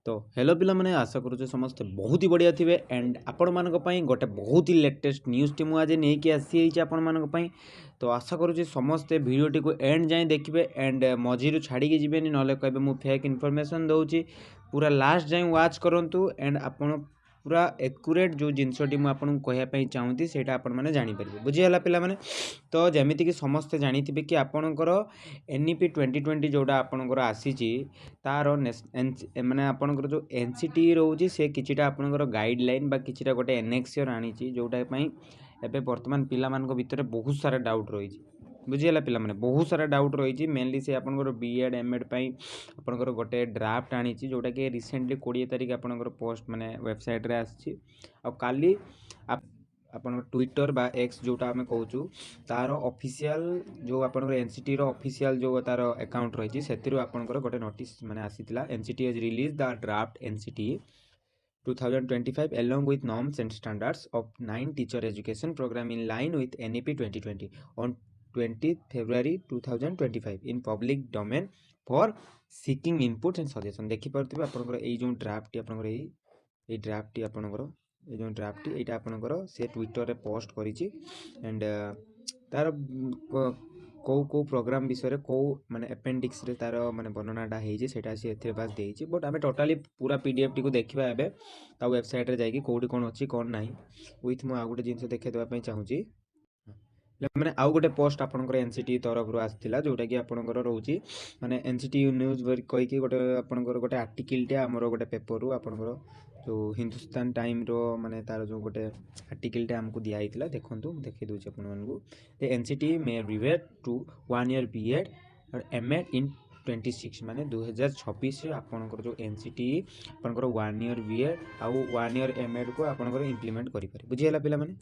तो हेलो पिला माने आशा करूचे समस्ते बहुत ही बढ़िया थिबे एंड आपण मानक पई गोटे बहुत ही लेटेस्ट न्यूज़ टी मु आज नै कि आसी हिचे आपण मानक पई। तो आशा करूचे समस्ते वीडियो टी को एंड जाय देखिबे एंड मझिरु छाड़ी के जिबेनी नले कहबे मु फेक इन्फॉर्मेशन दउची पूरा लास्ट जाय वाच करंतु एंड आपण पूरा एक्यूरेट जो जिनसटी मु आपन कहया पई चाहूती सेटा आपण माने जानि परिबे बुझी हला पिला माने। तो जेमिति कि समस्ते जानिथिबे कि आपणकर एनईपी 2020 जोड़ा आपणकर आसीची तार माने आपणकर जो एनसीटी रोची से किछिटा आपणकर गाइडलाइन बा किछिटा गोटे एनएक्सर आनीची जोटा पई एबे वर्तमान पिला मानक भितरे बहुत सारा डाउट रही बुझीगला पिला माने बहुत सारा डाउट रही मेनली से आपणकर बीएड एमएड पई आपणकर गोटे ड्राफ्ट आनीची जोटा कि रिसेंटली 20 तारिख आपणकर पोस्ट माने वेबसाइट रे आछि आ काली आपण ट्विटर बा एक्स जोटा आम कहूँ तार ऑफिशियल जो आपन एनसीटी रो ऑफिशियल जो तार अकाउंट रही से आपनकर गोटे नोटिस माने आसीतिला NCTE has release the draft NCTE 2025 along with norms and standards of 9 teacher education program in line with NEP 2020 on 20th February 2025 in public domain for seeking inputs and suggestion देखि परथिबे आपनकर एई जो draft T आपनकर एई draft T आपनकर ये जो draft ये आपनकर से ट्विटर रे पोस्ट करिछि एंड तार को प्रोग्राम विषय को माने अपेंडिक्स रे तार माने वर्णनाटा हेछि सेटा से एथे बास देछि बट आमे टोटली पूरा पीडीएफ टी को देखिबा एबे ता वेबसाइट रे जाई कि कोडी कोन अछि कोन नाही विथ मु आ गुटे जिंस देखे देबा पई चाहूछि माने आउ गोटे पोस्ट आपनकर एनसीटी तरफ रो आस्थिला जोटा कि आपनकर रहउछि माने एनसीटी न्यूज़ कहि कि गोटे आपनकर गोटे आर्टिकल टे हमरो गोटे पेपर रो आपनकर जो हिंदुस्तान टाइम रो माने तार जो गोटे आर्टिकल टे हमको दिया हितला देखंतु देखि दोछि आपन मानकु the NCTE may revert to 1 year BEd or MEd in 26 माने 2026 रे आपनकर जो एनसीटी आपनकर 1 ईयर बीएड आ 1 ईयर एमएड को आपनकर इंप्लीमेंट करि पारे बुझियला पिला माने।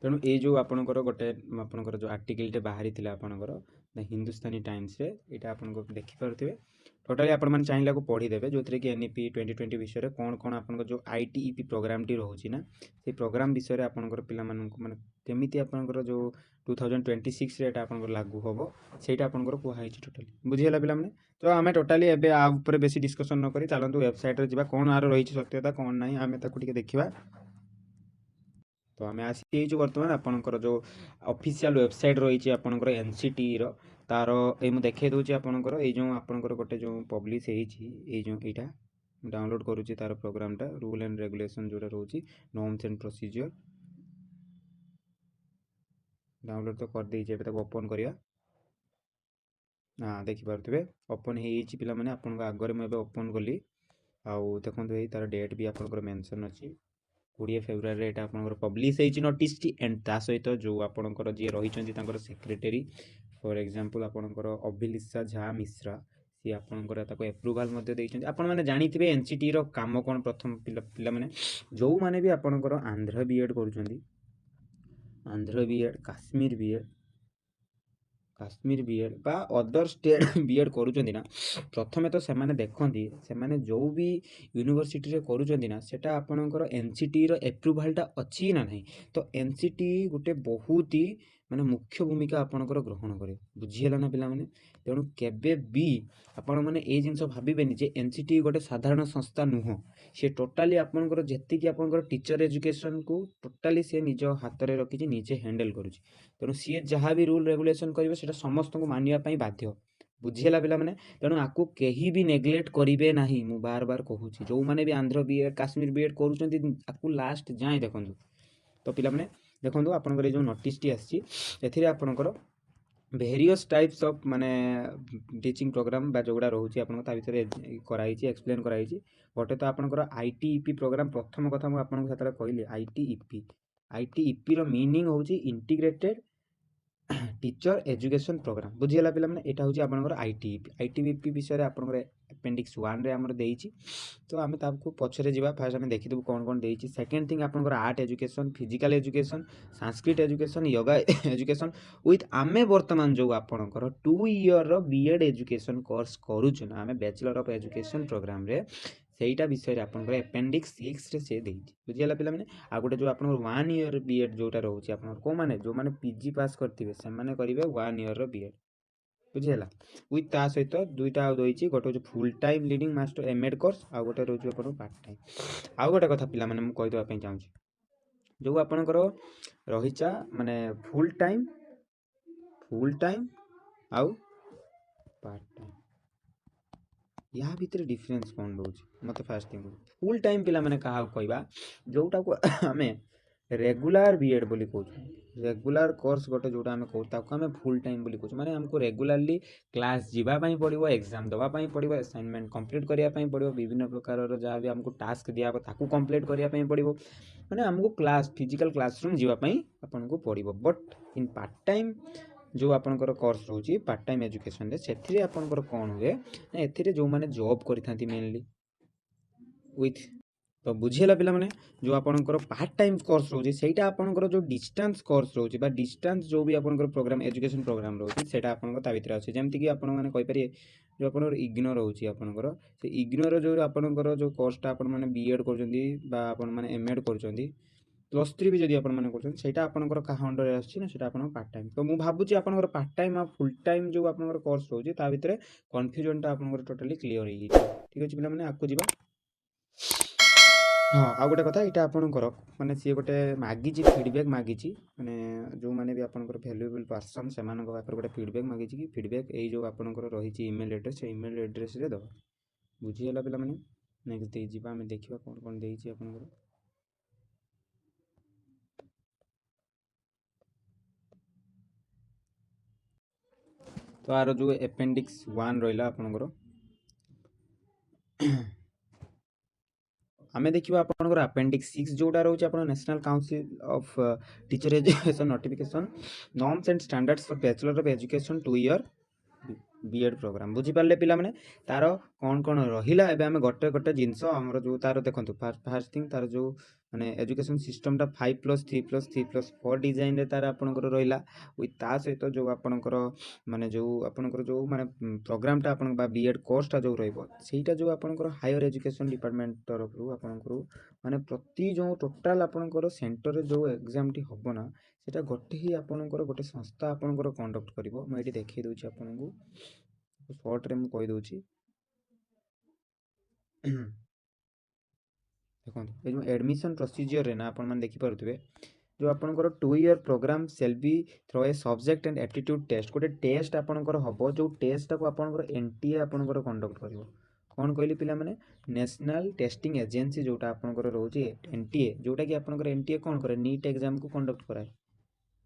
तेणु ये जो आपनकर गोटे आपनकर जो आर्टिकल टे बाहरी थिला आपनकर द हिंदुस्तानी टाइम्स रे एटा आपनको देखि परथिबे टोटली आपण माने चाहिला को पढी देबे जोथरे कि एनईपी 2020 विषय रे कोन कोन आपनको जो आईटीईपी प्रोग्राम टी रहउची ना से प्रोग्राम विषय रे आपनकर पिला माननको माने केमिति आपनकर जो 2026 रे एटा आपनकर लागू होबो सेटा आपनकर को हाइची टोटली बुझियला पिला माने। तो आमे टोटली एबे आ ऊपर बेसी डिस्कशन न करी चलंतु वेबसाइट रे जिबा कोन आरो रहिची सत्यता कोन नाही आमे ताकू टिके देखिबा। तो आम आसी बर्तमान आपनकर जो ऑफिशियल वेबसाइट रही आपनकर एनसीटी रो तार ए मु देखे दोछि आपनकर ए जो आपनकर गोटे जो पब्लिश हेछि ए जो एटा डाउनलोड करूछि तार प्रोग्रामटा रूल एंड रेगुलेशन जोटा रहउछि नॉर्म्स एंड प्रोसीजर डाउनलोड तो कर देछि एबे तक ओपन करिया हां देखि पारथिबे ओपन हेछि पिला माने आपन आगरे म एबे ओपन कली आउ देखंतु एई तार डेट भी आपनकर मेंशन अछि 20 फेब्रुआरी रे एटा आपनकर पब्लिश हेछि नोटिस टी एंड ता सहित जो आपनकर जे रहिचंती तांकर सेक्रेटरी फॉर एग्जांपल आपनकर अभिलिषा झा मिश्रा सी आपनकर ताको अप्रूवल मध्ये दैचंती आपन माने जानिथिबे एनसीटी रो काम कोन प्रथम पिला माने जो माने भी आपनकर आंध्र बीएड करूचंती आंध्र बीएड काश्मीर बीएड बा अदर स्टेट बीएड करूचंती ना प्रथमे तो से माने देखंती से माने जो भी यूनिवर्सिटी रे करूचंती ना सेटा आपनकर एनसीटी रो अप्रूवलटा अछि ना नहीं। तो एनसीटी गुटे बहुत ही माने मुख्य भूमिका आपनकर ग्रहण करे बुझियला ना पिला माने। तेणु केबे भी आपण माने ए जिंस भाबिबेनी जे एनसीटी गोटे साधारण संस्था नुह से टोटाली आपनकर जेति कि आपनकर टीचर एजुकेशन को टोटाली से निज हाथ रे रखिछि निजे हैंडल करूछि तेणु सी जहाँ भी रूल रेगुलेशन करिवे सेटा समस्त को मानिया पई बाध्य बुझियला पिला माने। तेणु आकु केही भी नेग्लेक्ट करिवे नाही मु बार बार कहूछि जो माने भी आंध्र बीएड काश्मीर बीएड करूचंती आकु लास्ट जाय देखंतु। तो पिला माने देखंतु आपनकर जो नोटिस टी आछि एथिरे आपनकर वेरियस टाइप्स ऑफ माने टीचिंग प्रोग्राम बा जोड़ा रहउछि आपन ता भितरे कराइछि एक्सप्लेन कराइछि गोटे तो आपनकर आईटीईपी प्रोग्राम प्रथम कथा मु आपन साथरे कहली आईटीईपी रो मीनिंग होउछि इंटीग्रेटेड टीचर एजुकेशन प्रोग्राम बुझियला पिला माने एटा होउछि आपनकर आईटीईपी विषय रे आपनकर अपेंडिक्स 1 रे हमर देइछि। तो आमे ताको पछरे जिबा फास्ट आमे देखि देबु कोन कोन देइछि। सेकंड थिंग आपनकर art education physical education Sanskrit education yoga education with आमे वर्तमान जो आपनकर 2 ईयर रो बीएड एजुकेशन कोर्स करूछु ना आमे बैचलर ऑफ एजुकेशन प्रोग्राम रे सेटा विषय रे आपनकर अपेंडिक्स 6 रे से देइछि बुझियला पिला माने। आ गोटे जो आपनकर 1 ईयर बीएड जोटा रहउछि आपनकर को माने जो माने पीजी पास करथिबे से माने करिवे 1 ईयर रो बीएड ବୁଝିହେଲା। ୱିଥ୍ ତା ସହିତ ଦୁଇଟା ଆଉ ରହିଛି, ଗୋଟେ ହେଉଛି full time leading master MEd course, ଆଉ ଗୋଟେ ରହୁଛି ଆପଣଙ୍କ ପାର୍ଟ ଟାଇମ୍। ଆଉ ଗୋଟେ କଥା ପିଲାମାନେ ମୁଁ କହିଦେବା ପାଇଁ ଚାହୁଁଛି, ଯେଉଁ ଆପଣଙ୍କର ରହିଛା ମାନେ ଫୁଲ୍ ଟାଇମ୍ ଆଉ ପାର୍ଟ ଟାଇମ୍, ୟା ଭିତରେ ଡିଫରେନ୍ସ କ'ଣ ରହୁଛି ମୋତେ ଫାର୍ଷ୍ଟ ଥିଙ୍ଗ। ଫୁଲ୍ ଟାଇମ୍ ପିଲାମାନେ କାହାକୁ କହିବା, ଯେଉଁଟାକୁ ଆମେ ରେଗୁଲାର ବିଏଡ଼୍ ବୋଲି କହୁଛୁ, ରେଗୁଲାର କୋର୍ସ ଗୋଟେ ଯେଉଁଟା ଆମେ କହୁ ତାକୁ ଆମେ ଫୁଲ୍ ଟାଇମ୍ ବୋଲି କହୁଛୁ। ମାନେ ଆମକୁ ରେଗୁଲାରଲି କ୍ଲାସ୍ ଯିବା ପାଇଁ ପଡ଼ିବ, ଏକ୍ଜାମ୍ ଦେବା ପାଇଁ ପଡ଼ିବ, ଆସାଇନମେଣ୍ଟ କମ୍ପ୍ଲିଟ୍ କରିବା ପାଇଁ ପଡ଼ିବ, ବିଭିନ୍ନ ପ୍ରକାରର ଯାହା ବି ଆମକୁ ଟାସ୍କ ଦିଆହେବ ତାକୁ କମ୍ପ୍ଲିଟ୍ କରିବା ପାଇଁ ପଡ଼ିବ। ମାନେ ଆମକୁ କ୍ଲାସ୍ ଫିଜିକାଲ୍ କ୍ଲାସରୁମ୍ ଯିବା ପାଇଁ ଆପଣଙ୍କୁ ପଡ଼ିବ। ବଟ୍ ଇନ୍ ପାର୍ଟ ଟାଇମ୍ ଯେଉଁ ଆପଣଙ୍କର କୋର୍ସ ରହୁଛି ପାର୍ଟ ଟାଇମ୍ ଏଜୁକେସନରେ, ସେଥିରେ ଆପଣଙ୍କର କ'ଣ ହୁଏ ନା ଏଥିରେ ଯେଉଁମାନେ ଜବ୍ କରିଥାନ୍ତି ମେନଲି ୱିଥ୍, ତ ବୁଝିହେଲା ପିଲାମାନେ। ଯେଉଁ ଆପଣଙ୍କର ପାର୍ଟ ଟାଇମ୍ କୋର୍ସ ରହୁଛି ସେଇଟା ଆପଣଙ୍କର ଯେଉଁ ଡିଷ୍ଟାନ୍ସ କୋର୍ସ ରହୁଛି ବା ଡିଷ୍ଟାନ୍ସ ଯେଉଁ ବି ଆପଣଙ୍କର ପ୍ରୋଗ୍ରାମ୍ ଏଜୁକେସନ୍ ପ୍ରୋଗ୍ରାମ୍ ରହୁଛି ସେଇଟା ଆପଣଙ୍କର ତା ଭିତରେ ଅଛି। ଯେମିତିକି ଆପଣମାନେ କହିପାରିବେ ଯେଉଁ ଆପଣଙ୍କର ଇଗ୍ନୋ ରହୁଛି ଆପଣଙ୍କର, ସେ ଇଗ୍ନୋର ଯେଉଁ ଆପଣଙ୍କର ଯେଉଁ କୋର୍ସଟା ଆପଣମାନେ ବିଏଡ଼୍ କରୁଛନ୍ତି ବା ଆପଣମାନେ ଏମ୍ଏଡ଼୍ କରୁଛନ୍ତି, +3 ବି ଯଦି ଆପଣମାନେ କରୁଛନ୍ତି, ସେଇଟା ଆପଣଙ୍କର କାହା ଅଣ୍ଡରରେ ଆସୁଛି ନା ସେଇଟା ଆପଣଙ୍କ ପାର୍ଟ ଟାଇମ୍। ତ ମୁଁ ଭାବୁଛି ଆପଣଙ୍କର ପାର୍ଟ ଟାଇମ୍ ଆଉ ଫୁଲ୍ ଟାଇମ୍ ଯେଉଁ ଆପଣଙ୍କର କୋର୍ସ ରହୁଛି ତା ଭିତରେ କନଫ୍ୟୁଜନଟା ଆପଣଙ୍କର ଟୋଟାଲି କ୍ଲିୟର ହେଇଯାଇଛି। ଠିକ୍ ଅଛି ପିଲାମାନେ, ଆଗକୁ ଯିବା। ହଁ, ଆଉ ଗୋଟେ କଥା, ଏଇଟା ଆପଣଙ୍କର ମାନେ ସିଏ ଗୋଟେ ମାଗିଛି ଫିଡ଼ବ୍ୟାକ୍ ମାଗିଛି, ମାନେ ଯେଉଁମାନେ ବି ଆପଣଙ୍କର ଭ୍ୟାଲୁଏବଲ୍ ପର୍ସନ୍ ସେମାନଙ୍କ ପାଖରେ ଗୋଟେ ଫିଡ଼ବ୍ୟାକ୍ ମାଗିଛି କି ଫିଡ଼ବ୍ୟାକ୍ ଏଇ ଯେଉଁ ଆପଣଙ୍କର ରହିଛି ଇମେଲ୍ ଆଡ୍ରେସ୍, ସେ ଇମେଲ୍ ଆଡ୍ରେସ୍ରେ ଦେବା। ବୁଝିହେଲା ପିଲାମାନେ? ନେକ୍ସଟ ଯିବା, ଆମେ ଦେଖିବା କ'ଣ କ'ଣ ଦେଇଛି ଆପଣଙ୍କର। ତ ଆର ଯେଉଁ appendix 1 ରହିଲା ଆପଣଙ୍କର, ଆମେ ଦେଖିବା ଆପଣଙ୍କର appendix 6 ଯେଉଁଟା ରହୁଛି ଆପଣ national council of teacher education notification norms and standards for bachelor of education 2 year BEd programme. ବୁଝିପାରିଲେ ପିଲାମାନେ? ତାର କ'ଣ କ'ଣ ରହିଲା, ଏବେ ଆମେ ଗୋଟେ ଗୋଟେ ଜିନିଷ ଆମର ଯେଉଁ ତାର ଦେଖନ୍ତୁ, ଫାର୍ଷ୍ଟ ଥିଙ୍ଗ ତାର ଯେଉଁ ମାନେ ଏଜୁକେସନ୍ ସିଷ୍ଟମଟା 5+3+3+4 ଡିଜାଇନରେ ତାର ଆପଣଙ୍କର ରହିଲା। ୱିଥ୍ ତା ସହିତ ଯେଉଁ ଆପଣଙ୍କର ମାନେ ଯେଉଁ ଆପଣଙ୍କର ଯେଉଁ ମାନେ ପ୍ରୋଗ୍ରାମଟା ଆପଣଙ୍କ ବା ବିଏଡ଼୍ କୋର୍ସଟା ଯେଉଁ ରହିବ, ସେଇଟା ଯେଉଁ ଆପଣଙ୍କର ହାୟର ଏଜୁକେସନ୍ ଡିପାର୍ଟମେଣ୍ଟ ତରଫରୁ ଆପଣଙ୍କୁ ମାନେ ପ୍ରତି ଯେଉଁ ଟୋଟାଲ୍ ଆପଣଙ୍କର ସେଣ୍ଟରରେ ଯେଉଁ ଏକ୍ଜାମଟି ହେବ ନା, ସେଇଟା ଗୋଟେ ହିଁ ଆପଣଙ୍କର ଗୋଟେ ସଂସ୍ଥା ଆପଣଙ୍କର କଣ୍ଡକ୍ଟ କରିବ। ମୁଁ ଏଇଠି ଦେଖାଇ ଦେଉଛି ଆପଣଙ୍କୁ, ସର୍ଟରେ ମୁଁ କହିଦେଉଛି। ଦେଖନ୍ତୁ, ଏ ଯେଉଁ ଆଡ଼ମିସନ୍ ପ୍ରୋସିଜିଅରରେ ନା ଆପଣମାନେ ଦେଖିପାରୁଥିବେ, ଯେଉଁ ଆପଣଙ୍କର 2 year program shall be through a subject and aptitude test, ଗୋଟେ ଟେଷ୍ଟ ଆପଣଙ୍କର ହେବ, ଯେଉଁ ଟେଷ୍ଟଟାକୁ ଆପଣଙ୍କର NTA ଆପଣଙ୍କର କଣ୍ଡକ୍ଟ କରିବ। କ'ଣ କହିଲି ପିଲାମାନେ? ନ୍ୟାସନାଲ୍ ଟେଷ୍ଟିଂ ଏଜେନ୍ସି ଯେଉଁଟା ଆପଣଙ୍କର ରହୁଛି NTA, ଯେଉଁଟାକି ଆପଣଙ୍କର NTA କ'ଣ କରେ, ନିଟ୍ ଏକ୍ଜାମକୁ କଣ୍ଡକ୍ଟ କରାଏ।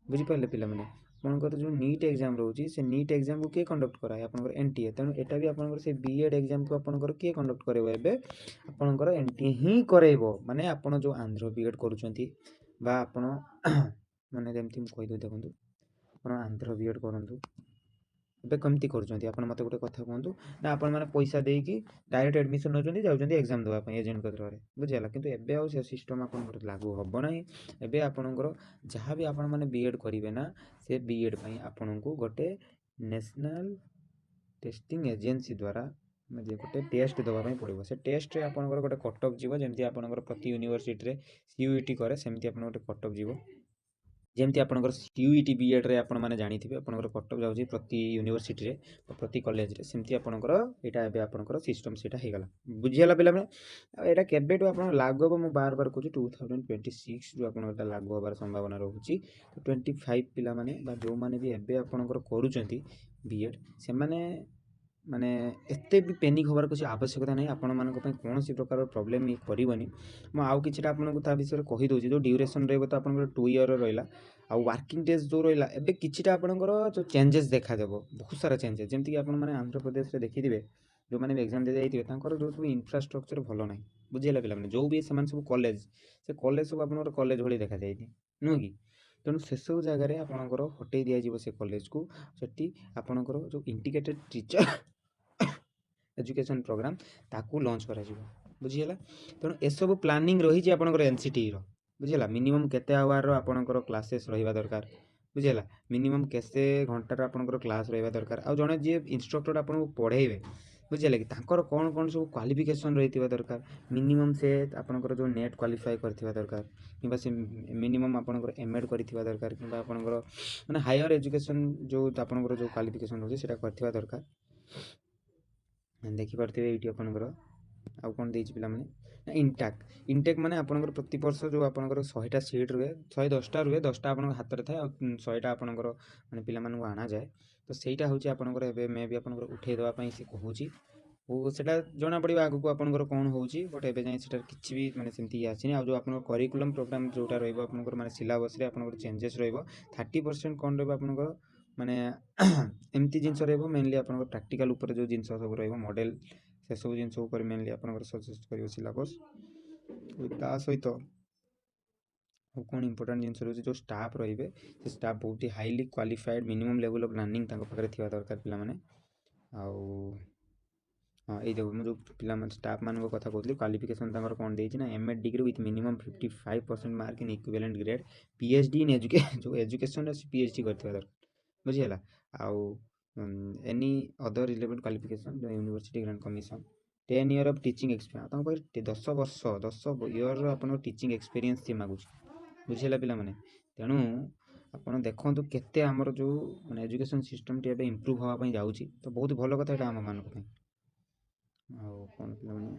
ବୁଝିପାରିଲେ ପିଲାମାନେ? ଆପଣଙ୍କର ଯେଉଁ ନିଟ୍ ଏକ୍ଜାମ୍ ରହୁଛି, ସେ ନିଟ୍ ଏକ୍ଜାମକୁ କିଏ କଣ୍ଡକ୍ଟ କରାଏ? ଆପଣଙ୍କର NTA। ତେଣୁ ଏଟା ବି ଆପଣଙ୍କର ସେ ବିଏଡ଼୍ ଏକ୍ଜାମକୁ ଆପଣଙ୍କର କିଏ କଣ୍ଡକ୍ଟ କରାଇବ? ଏବେ ଆପଣଙ୍କର NTA ହିଁ କରାଇବ। ମାନେ ଆପଣ ଯେଉଁ ଆନ୍ଧ୍ର ବିଏଡ଼୍ କରୁଛନ୍ତି ବା ଆପଣ ମାନେ ଯେମିତି ମୁଁ କହିଦେବି, ଦେଖନ୍ତୁ ଆପଣ ଆନ୍ଧ୍ର ବିଏଡ଼୍ କରନ୍ତୁ, ଏବେ କେମିତି କରୁଛନ୍ତି ଆପଣ ମୋତେ ଗୋଟେ କଥା କୁହନ୍ତୁ ନା, ଆପଣମାନେ ପଇସା ଦେଇକି ଡାଇରେକ୍ଟ ଆଡ଼ମିସନ୍ ନେଉଛନ୍ତି, ଯାଉଛନ୍ତି ଏକ୍ଜାମ୍ ଦେବା ପାଇଁ ଏଜେଣ୍ଟଙ୍କ ଥ୍ରୋରେ। ବୁଝିହେଲା? କିନ୍ତୁ ଏବେ ଆଉ ସେ ସିଷ୍ଟମ୍ ଆପଣଙ୍କର ଲାଗୁ ହେବ ନାହିଁ। ଏବେ ଆପଣଙ୍କର ଯାହା ବି ଆପଣମାନେ ବିଏଡ଼୍ କରିବେ ନା, ସେ ବିଏଡ଼୍ ପାଇଁ ଆପଣଙ୍କୁ ଗୋଟେ ନ୍ୟାସନାଲ୍ ଟେଷ୍ଟିଂ ଏଜେନ୍ସି ଦ୍ୱାରା ଗୋଟେ ଟେଷ୍ଟ ଦେବା ପାଇଁ ପଡ଼ିବ। ସେ ଟେଷ୍ଟରେ ଆପଣଙ୍କର ଗୋଟେ କଟଅଫ୍ ଯିବ, ଯେମିତି ଆପଣଙ୍କର ପ୍ରତି ୟୁନିଭର୍ସିଟିରେ CUET କରେ, ସେମିତି ଆପଣଙ୍କର ଗୋଟେ କଟଅଫ୍ ଯିବ। ଯେମିତି ଆପଣଙ୍କର CUET ବିଏଡ଼୍ରେ ଆପଣମାନେ ଜାଣିଥିବେ ଆପଣଙ୍କର କଟଅଫ୍ ଯାଉଛି ପ୍ରତି ୟୁନିଭର୍ସିଟିରେ ପ୍ରତି କଲେଜରେ, ସେମିତି ଆପଣଙ୍କର ଏଇଟା ଏବେ ଆପଣଙ୍କର ସିଷ୍ଟମ୍ ସେଇଟା ହେଇଗଲା। ବୁଝିହେଲା ପିଲାମାନେ? ଆଉ ଏଇଟା କେବେଠୁ ଆପଣ ଲାଗୁ ହେବ, ମୁଁ ବାର କହୁଛି 2026ରୁ ଆପଣଙ୍କର ଏଇଟା ଲାଗୁ ହେବାର ସମ୍ଭାବନା ରହୁଛି। 25 ପିଲାମାନେ ବା ଯେଉଁମାନେ ବି ଏବେ ଆପଣଙ୍କର କରୁଛନ୍ତି ବିଏଡ଼୍, ସେମାନେ ମାନେ ଏତେ ବି ପେନିକ୍ ହେବାର କିଛି ଆବଶ୍ୟକତା ନାହିଁ। ଆପଣମାନଙ୍କ ପାଇଁ କୌଣସି ପ୍ରକାର ପ୍ରୋବ୍ଲେମ୍ କରିବନି। ମୁଁ ଆଉ କିଛିଟା ଆପଣଙ୍କୁ ତା ବିଷୟରେ କହିଦେଉଛି। ଯେଉଁ ଡ୍ୟୁରେସନ୍ ରହିବ ତ ଆପଣଙ୍କର 2 ଇୟର୍ ରହିଲା, ଆଉ ୱାର୍କିଂ ଡେଜ୍ ଯେଉଁ ରହିଲା, ଏବେ କିଛିଟା ଆପଣଙ୍କର ଯେଉଁ ଚେଞ୍ଜେସ୍ ଦେଖାଦେବ, ବହୁତ ସାରା ଚେଞ୍ଜେସ୍। ଯେମିତିକି ଆପଣମାନେ ଆନ୍ଧ୍ରପ୍ରଦେଶରେ ଦେଖିଥିବେ, ଯେଉଁମାନେ ବି ଏକ୍ଜାମ୍ ଦେଇ ଯାଇଥିବେ ତାଙ୍କର ଯେଉଁ ସବୁ ଇନଫ୍ରାଷ୍ଟ୍ରକ୍ଚର୍ ଭଲ ନାହିଁ। ବୁଝିହେଲା ପିଲାମାନେ? ଯେଉଁ ବି ସେମାନେ ସବୁ କଲେଜ, ସେ କଲେଜ ସବୁ ଆପଣଙ୍କର କଲେଜ ଭଳି ଦେଖାଯାଇନି, ନୁହଁ କି? ତେଣୁ ସେସବୁ ଜାଗାରେ ଆପଣଙ୍କର ହଟେଇ ଦିଆଯିବ ସେ କଲେଜକୁ। ସେଠି ଆପଣଙ୍କର ଯେଉଁ ଇଣ୍ଟିଗ୍ରେଟେଡ୍ ଟିଚର ଏଜୁକେସନ୍ ପ୍ରୋଗ୍ରାମ୍ ତାକୁ ଲଞ୍ଚ କରାଯିବ। ବୁଝିହେଲା? ତେଣୁ ଏସବୁ ପ୍ଲାନିଂ ରହିଛି ଆପଣଙ୍କର NCTର। ବୁଝିହେଲା? ମିନିମମ୍ କେତେ ଆୱାରର ଆପଣଙ୍କର କ୍ଲାସେସ୍ ରହିବା ଦରକାର। ବୁଝିହେଲା? ମିନିମମ୍ କେତେ ଘଣ୍ଟାର ଆପଣଙ୍କର କ୍ଲାସ୍ ରହିବା ଦରକାର। ଆଉ ଜଣେ ଯିଏ ଇନଷ୍ଟ୍ରକ୍ଟର ଆପଣଙ୍କୁ ପଢ଼େଇବେ, ବୁଝିଲେ କି ତାଙ୍କର କ'ଣ ସବୁ କ୍ୱାଲିଫିକେସନ୍ ରହିଥିବା ଦରକାର। ମିନିମମ୍ ସେ ଆପଣଙ୍କର ଯେଉଁ ନେଟ୍ କ୍ୱାଲିଫାଏ କରିଥିବା ଦରକାର, କିମ୍ବା ସେ ମିନିମମ୍ ଆପଣଙ୍କର ଏମ୍ଏଡ୍ କରିଥିବା ଦରକାର, କିମ୍ବା ଆପଣଙ୍କର ମାନେ ହାୟର ଏଜୁକେସନ୍ ଯେଉଁ ଆପଣଙ୍କର ଯେଉଁ କ୍ୱାଲିଫିକେସନ୍ ରହୁଛି ସେଇଟା କରିଥିବା ଦରକାର। ଦେଖିପାରୁଥିବେ ଏଇଠି ଆପଣଙ୍କର ଆଉ କ'ଣ ଦେଇଛି ପିଲାମାନେ, ଇନଟେକ୍ ମାନେ ଆପଣଙ୍କର ପ୍ରତିବର୍ଷ ଯେଉଁ ଆପଣଙ୍କର 100ଟା ସିଟ୍ ରୁହେ, 110ଟା ରୁହେ, 10ଟା ଆପଣଙ୍କ ହାତରେ ଥାଏ ଆଉ 100ଟା ଆପଣଙ୍କର ମାନେ ପିଲାମାନଙ୍କୁ ଅଣାଯାଏ। ତ ସେଇଟା ହେଉଛି ଆପଣଙ୍କର ଏବେ ମେ ବି ଆପଣଙ୍କର ଉଠେଇ ଦେବା ପାଇଁ ସେ କହୁଛି। ଓ ସେଇଟା ଜଣାପଡ଼ିବ ଆଗକୁ ଆପଣଙ୍କର କ'ଣ ହେଉଛି, ବଟ୍ ଏବେ ଯାଏଁ ସେଟା କିଛି ବି ମାନେ ସେମିତି ଇଏ ଆସିନି। ଆଉ ଯେଉଁ ଆପଣଙ୍କର କରିକୁଲମ୍ ପ୍ରୋଗ୍ରାମ୍ ଯେଉଁଟା ରହିବ ଆପଣଙ୍କର ମାନେ ସିଲାବସ୍ରେ ଆପଣଙ୍କର ଚେଞ୍ଜେସ୍ ରହିବ। 30% କ'ଣ ରହିବ ଆପଣଙ୍କର ମାନେ ଏମିତି ଜିନିଷ ରହିବ, ମେନଲି ଆପଣଙ୍କର ପ୍ରାକ୍ଟିକାଲ୍ ଉପରେ ଯେଉଁ ଜିନିଷ ସବୁ ରହିବ, ମଡ଼େଲ୍, ସେସବୁ ଜିନିଷ ଉପରେ ମେନଲି ଆପଣଙ୍କର ସଜେଷ୍ଟ କରିବ ସିଲାବସ୍। ତା ସହିତ ଆଉ କ'ଣ ଇମ୍ପୋର୍ଟାଣ୍ଟ ଜିନିଷ ରହୁଛି, ଯେଉଁ ଷ୍ଟାଫ୍ ରହିବେ ସେ ଷ୍ଟାଫ୍ ବହୁତ highly qualified, minimum level of learning ତାଙ୍କ ପାଖରେ ଥିବା ଦରକାର ପିଲାମାନେ। ଆଉ ହଁ, ଏଇ ଯେଉଁ ମୁଁ ଯେଉଁ ପିଲାମାନେ ଷ୍ଟାଫ୍ମାନଙ୍କ କଥା କହୁଥିଲି, କ୍ୱାଲିଫିକେସନ୍ ତାଙ୍କର କ'ଣ ଦେଇଛି ନା MEd degree with minimum 55% mark in equivalent grade, PhD in ଯେଉଁ ଏଜୁକେସନ୍ରେ ସେ ପିଏଚ୍ଡି କରିଥିବା ଦରକାର, ବୁଝିହେଲା। ଆଉ any other relevant qualification university grant commission, 10 year of teaching experience, ତାଙ୍କ ପାଖରେ 10 ଇୟର୍ର ଆପଣଙ୍କ ଟିଚିଂ ଏକ୍ସପିରିଏନ୍ସ ସିଏ ମାଗୁଛି, ବୁଝିହେଲା ପିଲାମାନେ। ତେଣୁ ଆପଣ ଦେଖନ୍ତୁ କେତେ ଆମର ଯେଉଁ ମାନେ ଏଜୁକେସନ୍ ସିଷ୍ଟମ୍ଟି ଏବେ ଇମ୍ପ୍ରୁଭ୍ ହେବା ପାଇଁ ଯାଉଛି, ତ ବହୁତ ଭଲ କଥା ଏଇଟା ଆମମାନଙ୍କ ପାଇଁ। ଆଉ କ'ଣ ପିଲାମାନେ,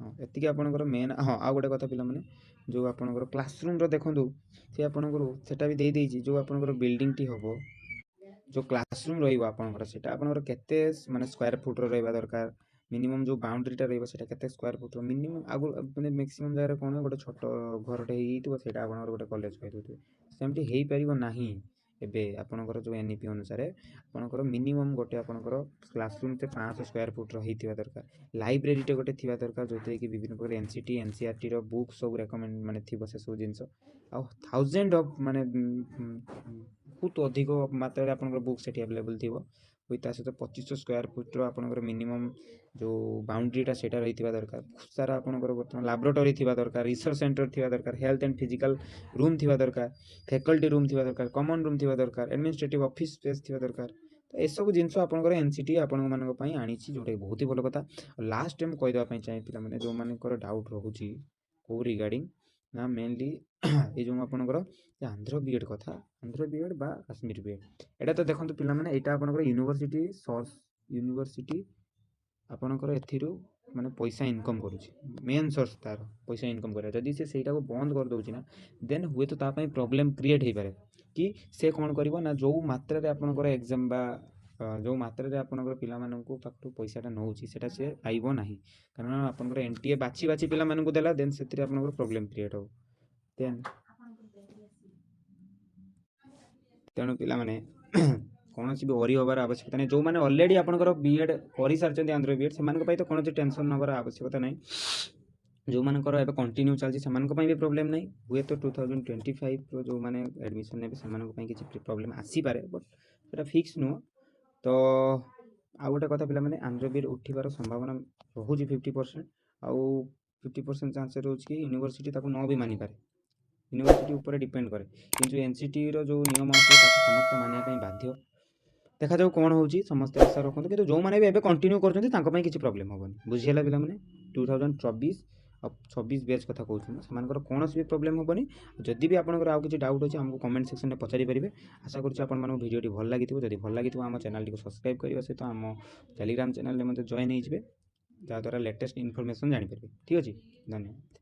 ହଁ ଏତିକି ଆପଣଙ୍କର ମେନ୍। ହଁ, ଆଉ ଗୋଟେ କଥା ପିଲାମାନେ, ଯେଉଁ ଆପଣଙ୍କର କ୍ଲାସରୁମ୍ର ଦେଖନ୍ତୁ, ସେ ଆପଣଙ୍କର ସେଟା ବି ଦେଇଛି, ଯେଉଁ ଆପଣଙ୍କର ବିଲ୍ଡିଂଟି ହେବ, ଯେଉଁ କ୍ଲାସରୁମ୍ ରହିବ ଆପଣଙ୍କର, ସେଇଟା ଆପଣଙ୍କର କେତେ ମାନେ ସ୍କୋୟାର ଫୁଟ୍ର ରହିବା ଦରକାର। ମିନିମମ୍ ଯେଉଁ ବାଉଣ୍ଡ୍ରିଟା ରହିବ ସେଇଟା କେତେ ସ୍କୋୟାର ଫୁଟ୍ର, ମିନିମମ୍ ଆଗରୁ ମାନେ ମ୍ୟାକ୍ସିମମ୍ ଜାଗାରେ କ'ଣ ଗୋଟେ ଛୋଟ ଘରଟେ ହେଇଯାଇଥିବ, ସେଇଟା ଆପଣଙ୍କର ଗୋଟେ କଲେଜ କହିଦେଉଥିବେ। ସେମିତି ହେଇପାରିବ ନାହିଁ। ଏବେ ଆପଣଙ୍କର ଯେଉଁ ଏନ୍ଇପି ଅନୁସାରେ ଆପଣଙ୍କର ମିନିମମ୍ ଗୋଟେ ଆପଣଙ୍କର କ୍ଲାସରୁମ୍ଟେ 500 ସ୍କୋୟାର ଫୁଟ୍ର ହେଇଥିବା ଦରକାର। ଲାଇବ୍ରେରୀଟେ ଗୋଟେ ଥିବା ଦରକାର, ଯେଉଁଥିରେ କି ବିଭିନ୍ନ ପ୍ରକାର ଏନ୍ସିଟି ଏନ୍ସିଆର୍ଟିର ବୁକ୍ ସବୁ ରେକମେଣ୍ଡ ମାନେ ଥିବ ସେସବୁ ଜିନିଷ। ଆଉ 1000 ଅଫ୍ ମାନେ ବହୁତ ଅଧିକ ମାତ୍ରାରେ ଆପଣଙ୍କର ବୁକ୍ ସେଠି ଆଭେଲେବୁଲ୍ ଥିବ। ତା ସହିତ 2500 ସ୍କୋୟାର ଫୁଟ୍ର ଆପଣଙ୍କର ମିନିମମ୍ ଯେଉଁ ବାଉଣ୍ଡ୍ରିଟା ସେଇଟା ରହିଥିବା ଦରକାର। ବହୁତ ସାରା ଆପଣଙ୍କର ବର୍ତ୍ତମାନ ଲାବ୍ରୋଟୋରୀ ଥିବା ଦରକାର, ରିସର୍ଚ୍ଚ ସେଣ୍ଟର ଥିବା ଦରକାର, ହେଲ୍ଥ ଆଣ୍ଡ ଫିଜିକାଲ୍ ରୁମ୍ ଥିବା ଦରକାର, ଫ୍ୟାକଲ୍ଟି ରୁମ୍ ଥିବା ଦରକାର, କମନ୍ ରୁମ୍ ଥିବା ଦରକାର, ଆଡ଼ମିନିଷ୍ଟ୍ରେଟିଭ୍ ଅଫିସ୍ ସ୍ପେସ୍ ଥିବା ଦରକାର। ତ ଏସବୁ ଜିନିଷ ଆପଣଙ୍କର ଏନ୍ସିଟି ଆପଣମାନଙ୍କ ପାଇଁ ଆଣିଛି, ଯେଉଁଟାକି ବହୁତ ଭଲ କଥା। ଲାଷ୍ଟ ଟାଇମ୍ କହିଦେବା ପାଇଁ ଚାହେଁ ପିଲାମାନେ, ଯେଉଁମାନଙ୍କର ଡାଉଟ୍ ରହୁଛି କେଉଁ ରିଗାର୍ଡ଼ିଂ ନା ମେନଲି ଏଇ ଯେଉଁ ଆପଣଙ୍କର ଆନ୍ଧ୍ର ବିଏଡ଼୍ କଥା, ଆନ୍ଧ୍ର ବିଏଡ଼୍ ବା କାଶ୍ମୀର ବିଏଡ଼୍, ଏଇଟା ତ ଦେଖନ୍ତୁ ପିଲାମାନେ, ଏଇଟା ଆପଣଙ୍କର ୟୁନିଭର୍ସିଟି ଆପଣଙ୍କର ଏଥିରୁ ମାନେ ପଇସା ଇନକମ୍ କରୁଛି, ମେନ୍ ସୋର୍ସ ତାର ପଇସା ଇନକମ୍ କରିବା। ଯଦି ସେ ସେଇଟାକୁ ବନ୍ଦ କରିଦେଉଛି ନା, ଦେନ୍ ହୁଏତ ତା ପାଇଁ ପ୍ରୋବ୍ଲେମ୍ କ୍ରିଏଟ୍ ହେଇପାରେ। କି ସେ କ'ଣ କରିବ ନା, ଯେଉଁ ମାତ୍ରାରେ ଆପଣଙ୍କର ଏକ୍ଜାମ୍ ବା ଯେଉଁ ମାତ୍ରାରେ ଆପଣଙ୍କର ପିଲାମାନଙ୍କୁ ପାଖରୁ ପଇସାଟା ନେଉଛି ସେଇଟା ସେ ପାଇବ ନାହିଁ। କାରଣ ଆପଣଙ୍କର ଏନ୍ଟିଏ ବାଛି ପିଲାମାନଙ୍କୁ ଦେଲା, ଦେନ୍ ସେଥିରେ ଆପଣଙ୍କର ପ୍ରୋବ୍ଲେମ୍ କ୍ରିଏଟ୍ ହେବ। ତେଣୁ ପିଲାମାନେ କୌଣସି ବି ୱରି ହେବାର ଆବଶ୍ୟକତା ନାହିଁ। ଯେଉଁମାନେ ଅଲରେଡ଼ି ଆପଣଙ୍କର ବିଏଡ଼୍ କରିସାରିଛନ୍ତି ଆନ୍ଧ୍ର ବିଏଡ଼୍, ସେମାନଙ୍କ ପାଇଁ ତ କୌଣସି ଟେନସନ୍ ନେବାର ଆବଶ୍ୟକତା ନାହିଁ। ଯେଉଁମାନଙ୍କର ଏବେ କଣ୍ଟିନ୍ୟୁ ଚାଲିଛି ସେମାନଙ୍କ ପାଇଁ ବି ପ୍ରୋବ୍ଲେମ୍ ନାହିଁ। ହୁଏତ 2025ର ଯେଉଁମାନେ ଆଡ଼ମିସନ୍ ନେବେ ସେମାନଙ୍କ ପାଇଁ କିଛି ପ୍ରୋବ୍ଲେମ୍ ଆସିପାରେ, ବଟ୍ ସେଇଟା ଫିକ୍ସ ନୁହଁ। ତ ଆଉ ଗୋଟେ କଥା ପିଲାମାନେ, ଆନ୍ଧ୍ର ବିଏଡ଼୍ ଉଠିବାର ସମ୍ଭାବନା ରହୁଛି 50%, ଆଉ 50% ଚାନ୍ସ ରହୁଛି କି ୟୁନିଭର୍ସିଟି ତାକୁ ନ ବି ମାନିପାରେ। ୟୁନିଭର୍ସିଟି ଉପରେ ଡିପେଣ୍ଡ କରେ, କିନ୍ତୁ ଏନ୍ସିଟିର ଯେଉଁ ନିୟମ ଅଛି ତାକୁ ସମସ୍ତେ ମାନିବା ପାଇଁ ବାଧ୍ୟ। ଦେଖାଯାଉ କ'ଣ ହେଉଛି, ସମସ୍ତେ ଆଶା ରଖନ୍ତୁ। କିନ୍ତୁ ଯେଉଁମାନେ ବି ଏବେ କଣ୍ଟିନ୍ୟୁ କରୁଛନ୍ତି ତାଙ୍କ ପାଇଁ କିଛି ପ୍ରୋବ୍ଲେମ୍ ହେବନି, ବୁଝିହେଲା ପିଲାମାନେ। 2024 ବ୍ୟାଚ୍ କଥା କହୁଛୁ, ସେମାନଙ୍କର କୌଣସି ବି ପ୍ରୋବ୍ଲେମ୍ ହେବନି। ଯଦି ବି ଆପଣଙ୍କର ଆଉ କିଛି ଡାଉଟ୍ ଅଛି ଆମକୁ କମେଣ୍ଟ ସେକ୍ସନରେ ପଚାରି ପାରିବେ। ଆଶା କରୁଛି ଆପଣମାନଙ୍କୁ ଭିଡ଼ିଓଟି ଭଲ ଲାଗିଥିବ। ଯଦି ଭଲ ଲାଗିଥିବ ଆମ ଚ୍ୟାନେଲଟିକୁ ସବସ୍କ୍ରାଇବ୍ କରିବା ସହିତ ଆମ ଟେଲିଗ୍ରାମ ଚ୍ୟାନେଲରେ ମଧ୍ୟ ଜଏନ୍ ହେଇଯିବେ, ଯାହାଦ୍ୱାରା ଲେଟେଷ୍ଟ ଇନଫର୍ମେସନ୍ ଜାଣିପାରିବେ। ଠିକ୍ ଅଛି, ଧନ୍ୟବାଦ।